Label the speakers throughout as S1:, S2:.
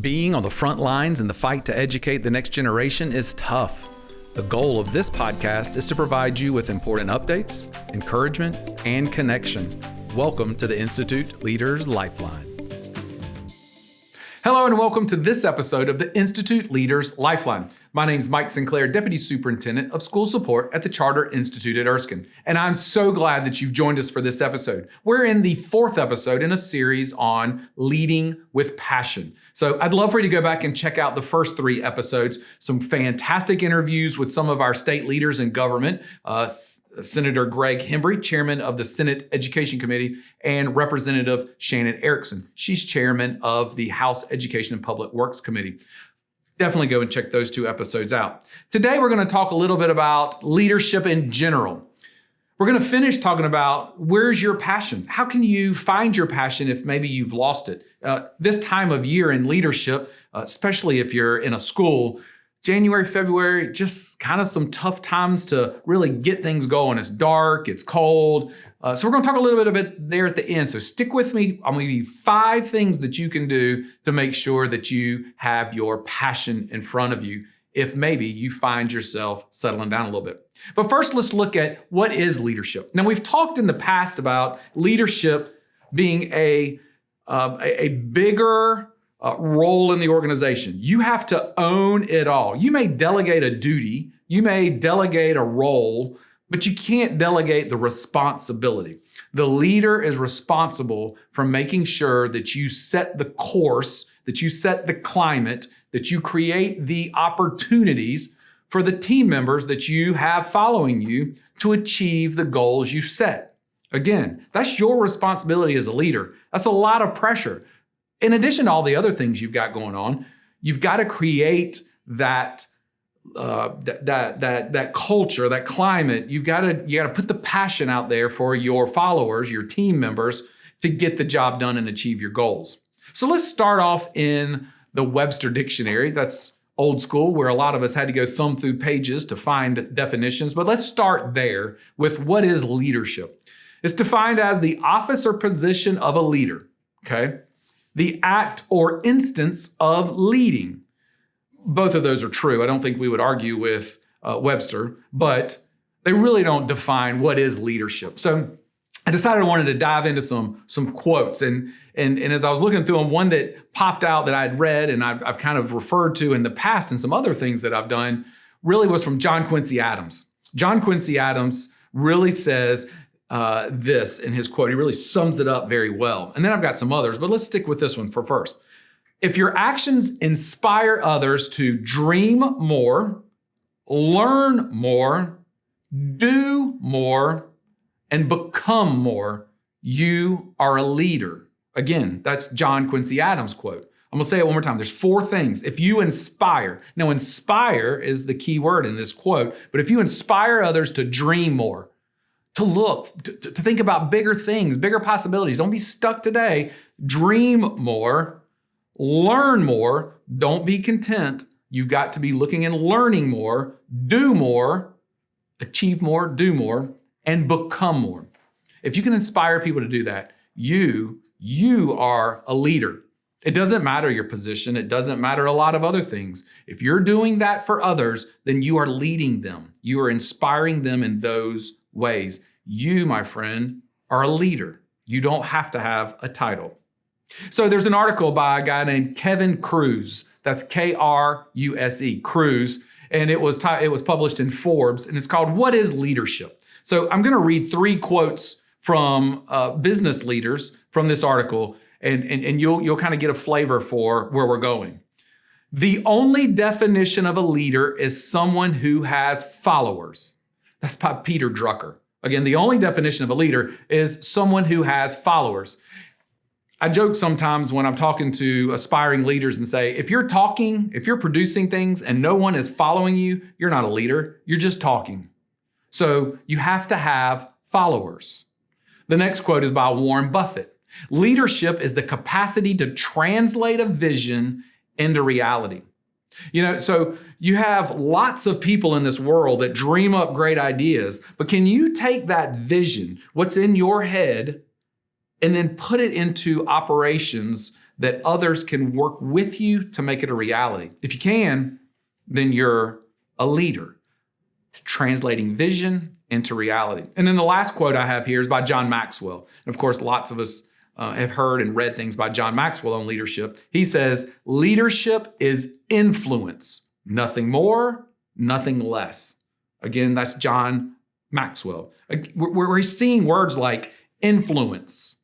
S1: Being on the front lines in the fight to educate the next generation is tough. The goal of this podcast is to provide you with important updates, encouragement, and connection. Welcome to the Institute Leaders Lifeline. Hello and welcome to this episode of the Institute Leaders Lifeline. My name is Mike Sinclair, Deputy Superintendent of School Support at the Charter Institute at Erskine. And I'm so glad that you've joined us for this episode. We're in the fourth episode in a series on leading with passion. So I'd love for you to go back and check out the first three episodes, some fantastic interviews with some of our state leaders in government, Senator Greg Hembry, Chairman of the Senate Education Committee, and Representative Shannon Erickson. She's Chairman of the House Education and Public Works Committee. Definitely go and check those two episodes out. Today, we're going to talk a little bit about leadership in general. We're going to finish talking about where's your passion? How can you find your passion if maybe you've lost it? This time of year in leadership, especially if you're in a school, January, February, just kind of some tough times to really get things going. It's dark, it's cold. So we're going to talk a little bit there at the end. So stick with me. I'm going to give you 5 things that you can do to make sure that you have your passion in front of you if maybe you find yourself settling down a little bit. But first, let's look at what is leadership. Now, we've talked in the past about leadership being a bigger role in the organization. You have to own it all. You may delegate a duty, you may delegate a role, but you can't delegate the responsibility. The leader is responsible for making sure that you set the course, that you set the climate, that you create the opportunities for the team members that you have following you to achieve the goals you've set. Again, that's your responsibility as a leader. That's a lot of pressure. In addition to all the other things you've got going on, you've got to create that culture, that climate. You got to put the passion out there for your followers, your team members, to get the job done and achieve your goals. So let's start off in the Webster Dictionary. That's old school, where a lot of us had to go thumb through pages to find definitions. But let's start there with what is leadership. It's defined as the office or position of a leader. Okay. The act or instance of leading. Both of those are true. I don't think we would argue with Webster, but they really don't define what is leadership. So I decided I wanted to dive into some quotes. And as I was looking through them, one that popped out that I'd read and I've kind of referred to in the past and some other things that I've done really was from John Quincy Adams. John Quincy Adams really says this in his quote. He really sums it up very well. And then I've got some others, but let's stick with this one for first. If your actions inspire others to dream more, learn more, do more, and become more, you are a leader. Again, that's John Quincy Adams' quote. I'm going to say it one more time. There's 4 things. If you inspire, now inspire is the key word in this quote, but if you inspire others to dream more, to look, to think about bigger things, bigger possibilities. Don't be stuck today. Dream more, learn more. Don't be content. You've got to be looking and learning more, do more, achieve more, do more, and become more. If you can inspire people to do that, you are a leader. It doesn't matter your position. It doesn't matter a lot of other things. If you're doing that for others, then you are leading them. You are inspiring them in those ways. You, my friend, are a leader. You don't have to have a title. So there's an article by a guy named Kevin Kruse. That's Kruse, Kruse, and it was published in Forbes, and it's called "What is Leadership?" So I'm going to read 3 quotes from business leaders from this article, and you'll kind of get a flavor for where we're going. The only definition of a leader is someone who has followers. That's by Peter Drucker. Again, the only definition of a leader is someone who has followers. I joke sometimes when I'm talking to aspiring leaders and say, if you're producing things and no one is following you, you're not a leader, you're just talking. So you have to have followers. The next quote is by Warren Buffett. Leadership is the capacity to translate a vision into reality. So you have lots of people in this world that dream up great ideas, but can you take that vision, what's in your head, and then put it into operations that others can work with you to make it a reality. If you can, then you're a leader. It's translating vision into reality. And then the last quote I have here is by John Maxwell. And of course, lots of us have heard and read things by John Maxwell on leadership. He says, leadership is influence, nothing more, nothing less. Again, that's John Maxwell. We're seeing words like influence,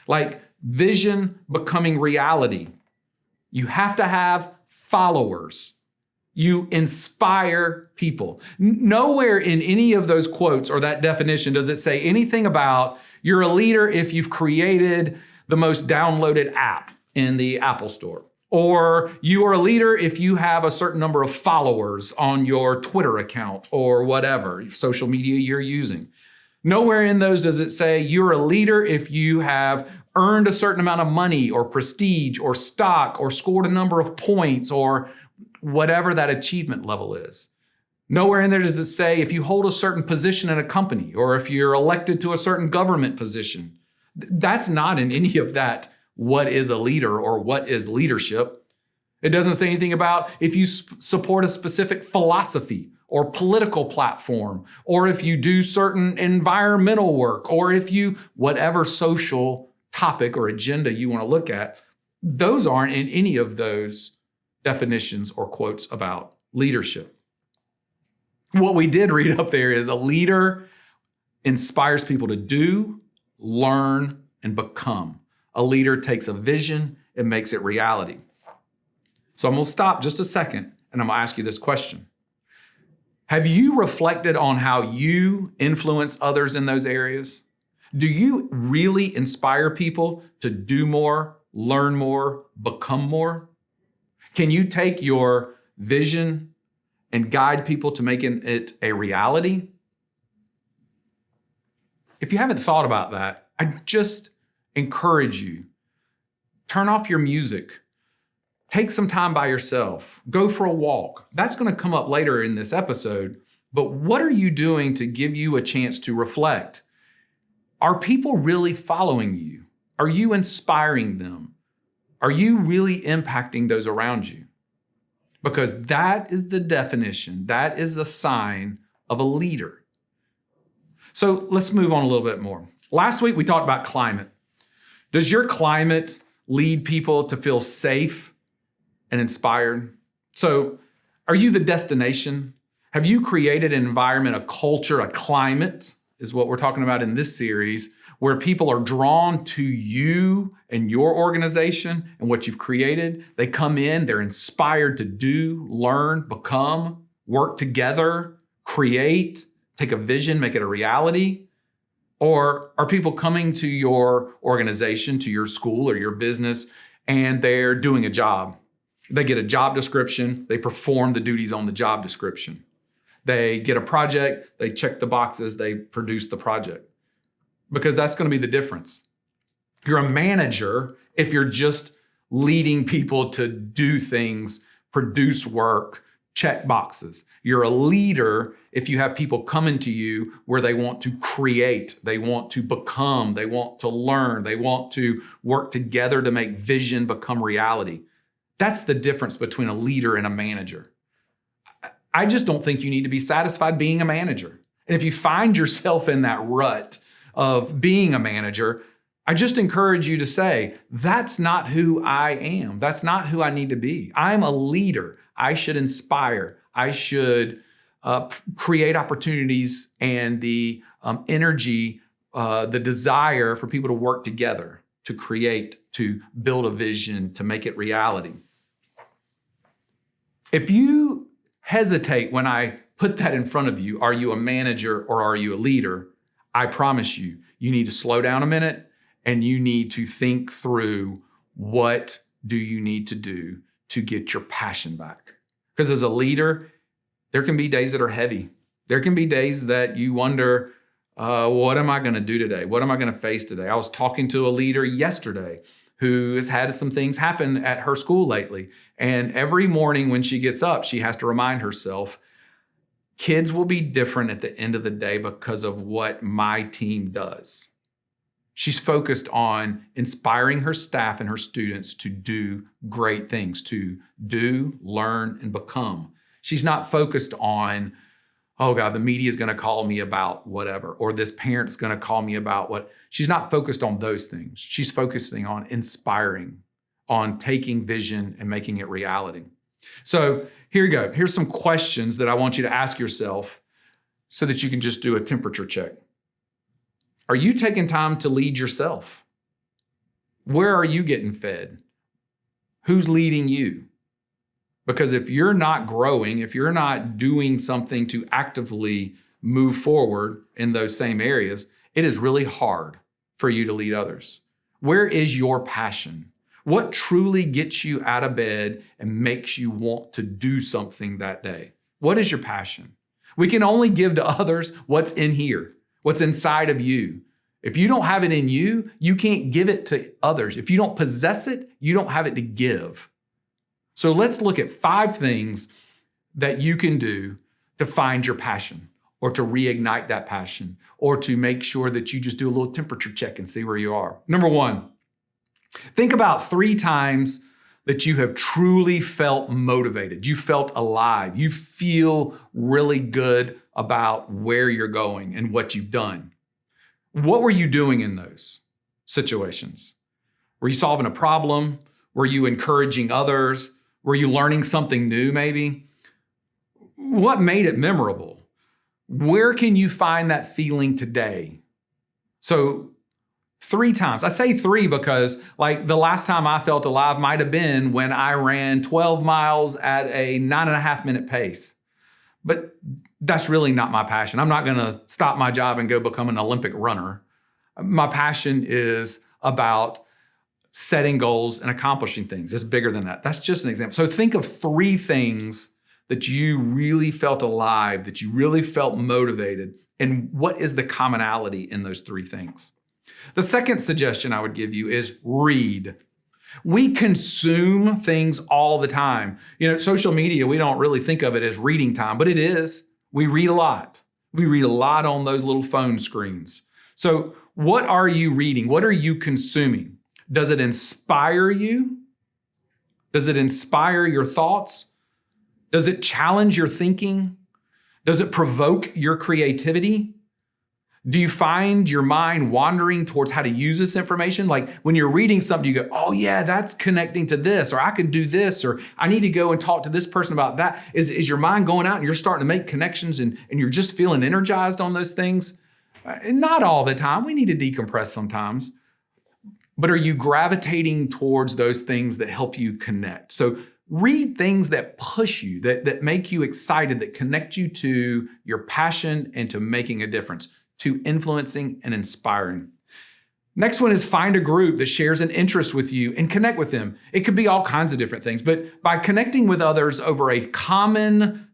S1: like vision becoming reality. You have to have followers. You inspire people. Nowhere in any of those quotes or that definition does it say anything about you're a leader if you've created the most downloaded app in the Apple Store. Or you are a leader if you have a certain number of followers on your Twitter account or whatever social media you're using. Nowhere in those does it say you're a leader if you have earned a certain amount of money or prestige or stock or scored a number of points or whatever that achievement level is. Nowhere in there does it say if you hold a certain position in a company or if you're elected to a certain government position. That's not in any of that what is a leader or what is leadership. It doesn't say anything about if you support a specific philosophy or political platform, or if you do certain environmental work, or if you, whatever social topic or agenda you want to look at. Those aren't in any of those definitions or quotes about leadership. What we did read up there is a leader inspires people to do, learn, and become. A leader takes a vision and makes it reality. So I'm going to stop just a second and I'm going to ask you this question. Have you reflected on how you influence others in those areas? Do you really inspire people to do more, learn more, become more? Can you take your vision and guide people to making it a reality? If you haven't thought about that, I just encourage you, turn off your music, take some time by yourself, go for a walk. That's going to come up later in this episode, but what are you doing to give you a chance to reflect? Are people really following you? Are you inspiring them? Are you really impacting those around you? Because that is the definition, that is the sign of a leader. So let's move on a little bit more. Last week we talked about climate. Does your climate lead people to feel safe and inspired? So are you the destination? Have you created an environment, a culture, a climate, is what we're talking about in this series, where people are drawn to you and your organization and what you've created? They come in, they're inspired to do, learn, become, work together, create, take a vision, make it a reality? Or are people coming to your organization, to your school or your business, and they're doing a job? They get a job description, they perform the duties on the job description. They get a project, they check the boxes, they produce the project. Because that's going to be the difference. You're a manager if you're just leading people to do things, produce work, check boxes. You're a leader if you have people coming to you where they want to create, they want to become, they want to learn, they want to work together to make vision become reality. That's the difference between a leader and a manager. I just don't think you need to be satisfied being a manager. And if you find yourself in that rut of being a manager, I just encourage you to say, that's not who I am. That's not who I need to be. I'm a leader. I should inspire. I should create opportunities and the energy, the desire for people to work together, to create, to build a vision, to make it reality. If you hesitate when I put that in front of you, are you a manager or are you a leader? I promise you, you need to slow down a minute and you need to think through what do you need to do to get your passion back. Because as a leader, there can be days that are heavy. There can be days that you wonder, what am I going to do today? What am I going to face today? I was talking to a leader yesterday who has had some things happen at her school lately. And every morning when she gets up, she has to remind herself, kids will be different at the end of the day because of what my team does. She's focused on inspiring her staff and her students to do great things, to do, learn, and become. She's not focused on, oh God, the media is going to call me about whatever, or this parent's going to call me about what. She's not focused on those things. She's focusing on inspiring, on taking vision and making it reality. So here you go. Here's some questions that I want you to ask yourself so that you can just do a temperature check. Are you taking time to lead yourself? Where are you getting fed? Who's leading you? Because if you're not growing, if you're not doing something to actively move forward in those same areas, it is really hard for you to lead others. Where is your passion? What truly gets you out of bed and makes you want to do something that day? What is your passion? We can only give to others what's in here, what's inside of you. If you don't have it in you, you can't give it to others. If you don't possess it, you don't have it to give. So let's look at 5 things that you can do to find your passion or to reignite that passion or to make sure that you just do a little temperature check and see where you are. Number 1, think about 3 times that you have truly felt motivated. You felt alive. You feel really good about where you're going and what you've done. What were you doing in those situations? Were you solving a problem? Were you encouraging others? Were you learning something new maybe? What made it memorable? Where can you find that feeling today? So 3 times. I say 3 because like the last time I felt alive might have been when I ran 12 miles at a 9.5-minute pace. But that's really not my passion. I'm not going to stop my job and go become an Olympic runner. My passion is about setting goals and accomplishing things. It's bigger than that. That's just an example. So think of 3 things that you really felt alive, that you really felt motivated, and what is the commonality in those 3 things? The second suggestion I would give you is read. We consume things all the time. You know, social media, we don't really think of it as reading time, but it is. We read a lot. We read a lot on those little phone screens. So what are you reading? What are you consuming? Does it inspire you? Does it inspire your thoughts? Does it challenge your thinking? Does it provoke your creativity? Do you find your mind wandering towards how to use this information? Like when you're reading something, you go, oh yeah, that's connecting to this, or I could do this, or I need to go and talk to this person about that. Is your mind going out and you're starting to make connections and you're just feeling energized on those things? Not all the time. We need to decompress sometimes. But are you gravitating towards those things that help you connect? So read things that push you, that make you excited, that connect you to your passion and to making a difference, to influencing and inspiring. Next one is find a group that shares an interest with you and connect with them. It could be all kinds of different things, but by connecting with others over a common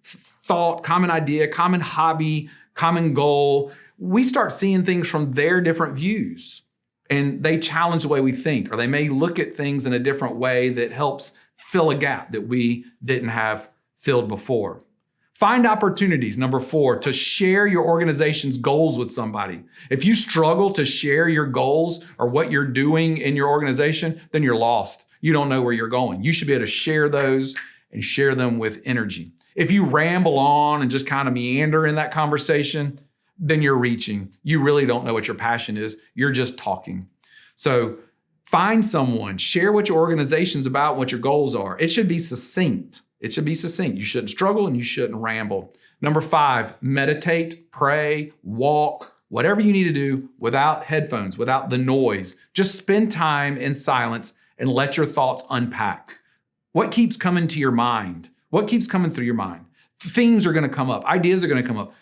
S1: thought, common idea, common hobby, common goal, we start seeing things from their different views. And they challenge the way we think, or they may look at things in a different way that helps fill a gap that we didn't have filled before. Find opportunities, number 4, to share your organization's goals with somebody. If you struggle to share your goals or what you're doing in your organization, then you're lost. You don't know where you're going. You should be able to share those and share them with energy. If you ramble on and just kind of meander in that conversation, then you're reaching. You really don't know what your passion is. You're just talking. So find someone, share what your organization's about, what your goals are. It should be succinct. It should be succinct. You shouldn't struggle and you shouldn't ramble. Number 5, meditate, pray, walk, whatever you need to do without headphones, without the noise. Just spend time in silence and let your thoughts unpack. What keeps coming to your mind? What keeps coming through your mind? Themes are going to come up. Ideas are going to come up.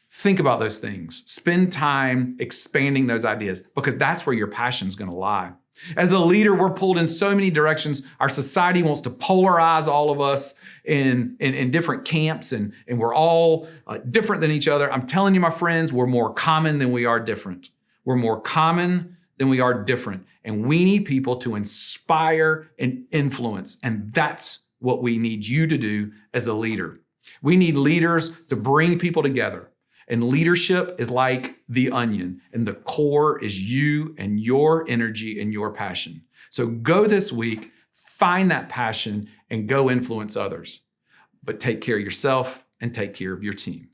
S1: Think about those things. Spend time expanding those ideas because that's where your passion is going to lie. As a leader, we're pulled in so many directions. Our society wants to polarize all of us in different camps, and we're all different than each other. I'm telling you, my friends, we're more common than we are different. We're more common than we are different. And we need people to inspire and influence. And that's what we need you to do as a leader. We need leaders to bring people together. And leadership is like the onion, and the core is you and your energy and your passion. So go this week, find that passion, and go influence others. But take care of yourself and take care of your team.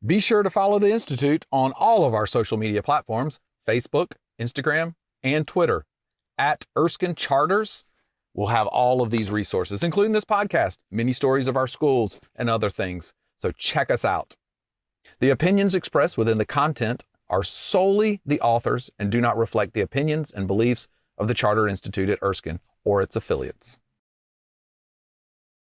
S2: Be sure to follow the Institute on all of our social media platforms, Facebook, Instagram, and Twitter. At Erskine Charters, we'll have all of these resources, including this podcast, mini stories of our schools, and other things. So check us out. The opinions expressed within the content are solely the authors and do not reflect the opinions and beliefs of the Charter Institute at Erskine or its affiliates.